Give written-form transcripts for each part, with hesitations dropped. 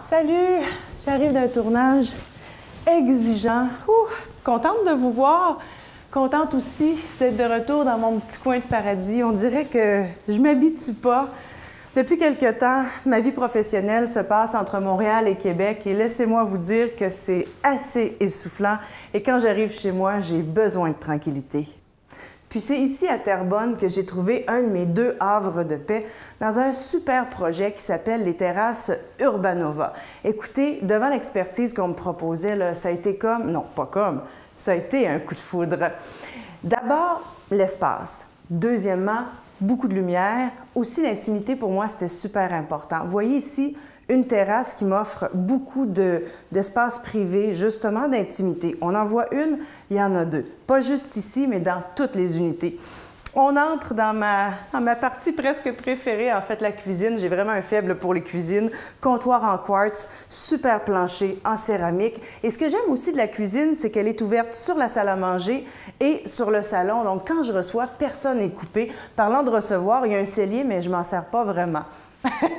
Salut! J'arrive d'un tournage exigeant. Contente de vous voir. Contente aussi d'être de retour dans mon petit coin de paradis. On dirait que je m'habitue pas. Depuis quelque temps, ma vie professionnelle se passe entre Montréal et Québec et laissez-moi vous dire que c'est assez essoufflant et quand j'arrive chez moi, j'ai besoin de tranquillité. Puis c'est ici à Terrebonne que j'ai trouvé un de mes deux havres de paix dans un super projet qui s'appelle les terrasses Urbanova. Écoutez, devant l'expertise qu'on me proposait, là, ça a été comme, non pas comme, ça a été un coup de foudre. D'abord, l'espace. Deuxièmement, beaucoup de lumière. Aussi, l'intimité, pour moi, c'était super important. Vous voyez ici une terrasse qui m'offre beaucoup d'espace privé, justement d'intimité. On en voit une, il y en a deux. Pas juste ici, mais dans toutes les unités. On entre dans ma partie presque préférée, en fait, la cuisine. J'ai vraiment un faible pour les cuisines. Comptoir en quartz, super plancher en céramique. Et ce que j'aime aussi de la cuisine, c'est qu'elle est ouverte sur la salle à manger et sur le salon. Donc, quand je reçois, personne n'est coupé. Parlant de recevoir, il y a un cellier, mais je m'en sers pas vraiment.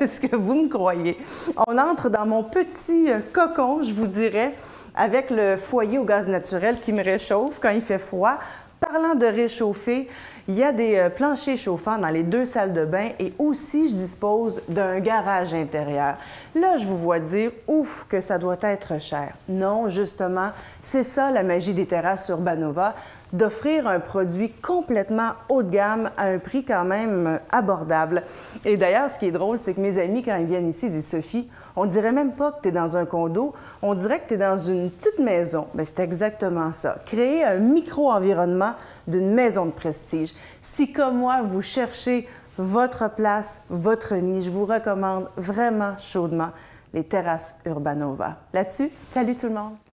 Est-ce que vous me croyez? On entre dans mon petit cocon, je vous dirais, avec le foyer au gaz naturel qui me réchauffe quand il fait froid. Parlant de réchauffer, il y a des planchers chauffants dans les deux salles de bain et aussi je dispose d'un garage intérieur. Là, je vous vois dire, ouf, que ça doit être cher. Non, justement, c'est ça la magie des terrasses Urbanova, d'offrir un produit complètement haut de gamme à un prix quand même abordable. Et d'ailleurs, ce qui est drôle, c'est que mes amis, quand ils viennent ici, ils disent « Sophie, on dirait même pas que tu es dans un condo, on dirait que tu es dans une petite maison. » Bien, c'est exactement ça. Créer un micro-environnement d'une maison de prestige. Si, comme moi, vous cherchez votre place, votre nid, je vous recommande vraiment chaudement les terrasses Urbanova. Là-dessus, salut tout le monde!